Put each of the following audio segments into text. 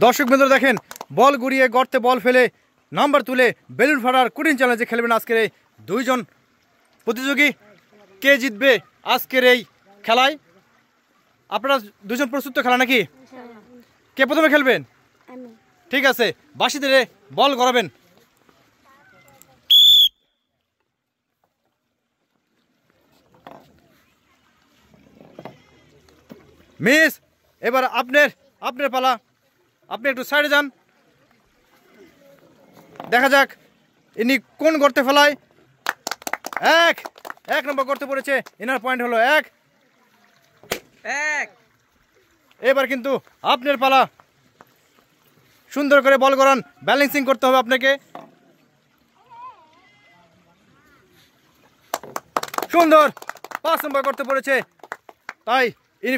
দর্শক বন্ধুরা দেখেন, বল গুড়িয়ে গর্তে বল ফেলে নাম্বার তুলে বেলুন ফাটার কঠিন চ্যালেঞ্জে খেলবেন আজকের এই দুইজন প্রতিযোগী। কে জিতবে আজকের এই খেলায়? আপনারা দুজন প্রস্তুত খেলা নাকি? কে প্রথমে খেলবেন? ঠিক আছে, বাঁশি ধরে বল গড়াবেন। মিস, এবার আপনার পালা। আপনি একটু সাইডে যান, দেখা যাক ইনি কোন গর্তে ফেলায়। এক নম্বর গর্তে পড়েছে, এনার পয়েন্ট হলো এক। এবার কিন্তু আপনার পালা। সুন্দর করে বল গড়ান, ব্যালেন্সিং করতে হবে আপনাকে। সুন্দর, 5 নম্বর গর্তে পড়েছে, তাই ইনি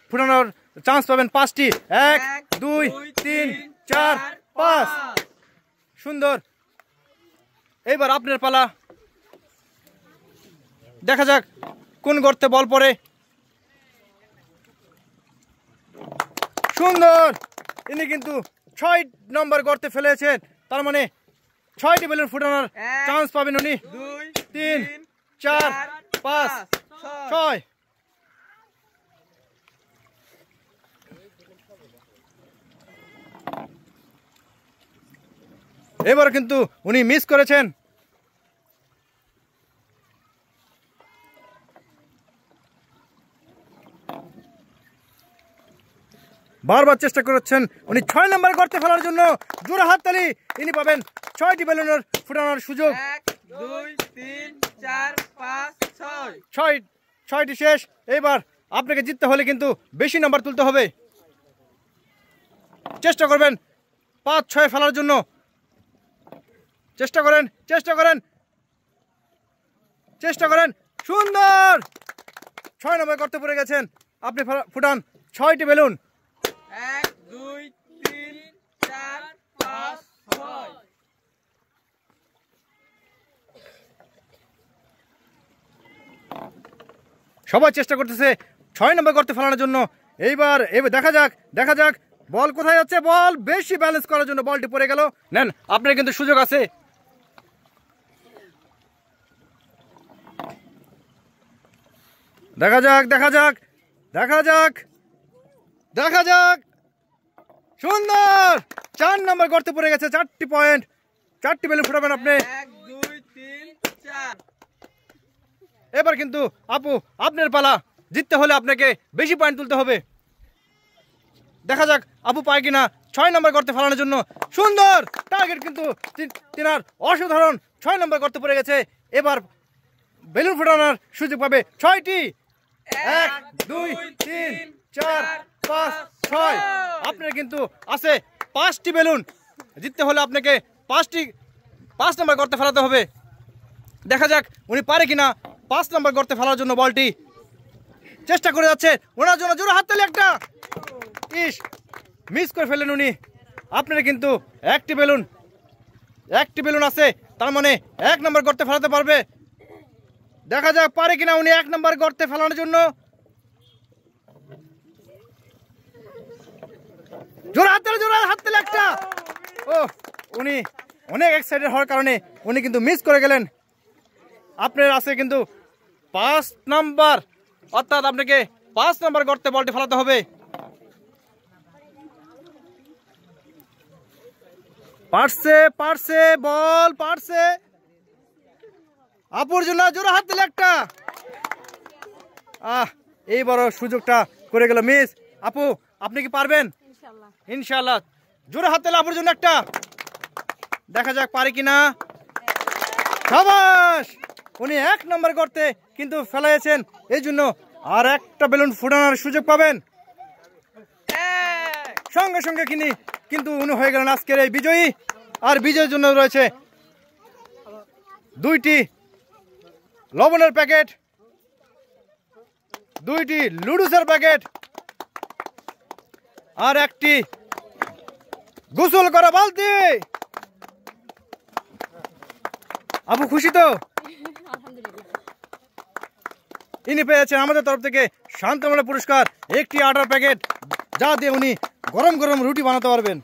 ফুটানোর চান্স পাবেন 5টি। 1 2 3 4 5। সুন্দর, এইবার আপনার পালা। দেখা যাক কোন গর্তে বল পড়ে। সুন্দর, ইনি কিন্তু 6 নম্বর গর্তে ফেলেছেন, তার মানে 6টি বেলুন ফুটানোর চান্স পাবেন উনি। 2 3 4 5 6। এবার কিন্তু উনি মিস করেছেন। বারবার চেষ্টা করছেন উনি 6 নম্বর গর্তে ফেলার জন্য। জোরে হাততালি, ইনি পাবেন 6টি বেলুনের ফুটানোর সুযোগ। 1 2 3 4 5 6। 6টি শেষ। এবার আপনাকে জিততে হলে কিন্তু বেশি নাম্বার তুলতে হবে। চেষ্টা করবেন 5 6 ফেলার জন্য। চেষ্টা করেন। সুন্দর, 6 নম্বর গর্তে পড়ে গেছেন। আপনি ফুটান 6টি বেলুন। 1 2 3 4 5 6। সবাই চেষ্টা করতেছে 6 নম্বর গর্তে ফেলানোর জন্য। এইবার দেখা যাক বল কোথায় যাচ্ছে। বল বেশি ব্যালেন্স করার জন্য বলটি পড়ে গেল। নেন, আপনার কিন্তু সুযোগ আছে। দেখা যাক। সুন্দর, 4 নম্বর গর্তে পড়ে গেছে। 4টি পয়েন্ট, 4টি বেলুন ফুটাবেন আপনি। 1 2 3 4। এবার কিন্তু আপু আপনার পালা। জিততে হলে আপনাকে বেশি পয়েন্ট তুলতে হবে। দেখা যাক আপু পায় কিনা 6 নম্বর গর্তে ফেলানোর জন্য। সুন্দর, টার্গেট কিন্তু তিনার অসাধারণ। 6 নম্বর গর্তে পড়ে গেছে। এবার বেলুন ফোটানোর সুযোগ পাবে 6টি। 1 2 3 4 5 6। আপনার কিন্তু আছে 5টি বেলুন। জিততে হলে আপনাকে 5 নম্বর গর্তে ফেলাতে হবে। দেখা যাক উনি পারে কিনা 5 নম্বর গর্তে ফেলার জন্য বলটি। চেষ্টা করে যাচ্ছে, ওনার জন্য জোরে হাততালি একটা। মিস করে ফেলেন উনি। আপনার কিন্তু একটি বেলুন আছে, তার মানে 1 নম্বর গর্তে ফেলাতে পারবে। দেখা যাক পারে কিনা উনি 1 নম্বর গর্তে ফেলানোর জন্য। জোরে হাততালি একটা। ও, উনি অনেক এক্সাইটেড হওয়ার কারণে উনি কিন্তু মিস করে গেলেন। আপনার আছে কিন্তু 5 নাম্বার, অর্থাৎ আপনাকে 5 নাম্বার গর্তে বলটি ফেলাতে হবে। পারছে বল পারছে। আপুর জন্য জোরে হাত দিলে একটা। এই বড় সুযোগটা করে গেল মিস। আপু, আপনি কি পারবেন? ইনশাআল্লাহ। জোরে হাত দিলে আপুর জন্য একটা। দেখা যাক পারে কিনা। শাবাশ, উনি 1 নম্বর গর্তে কিন্তু ফেলাইছেন, এই জন্য আর একটা বেলুন ফুটানোর সুযোগ পাবেন। সঙ্গে সঙ্গে কিন্তু উনি হয়ে গেলেন আজকের এই বিজয়ী। আর বিজয়ের জন্য রয়েছে 2টি লবণের প্যাকেট, 2টি লুডুসের প্যাকেট, আর একটি গোসল করা বালতি। আপু খুশি তো? ইনি পেয়েছেন আমাদের তরফ থেকে শান্তমূলক পুরস্কার, একটি আটার প্যাকেট, যা দিয়ে উনি গরম গরম রুটি বানাতে পারবেন।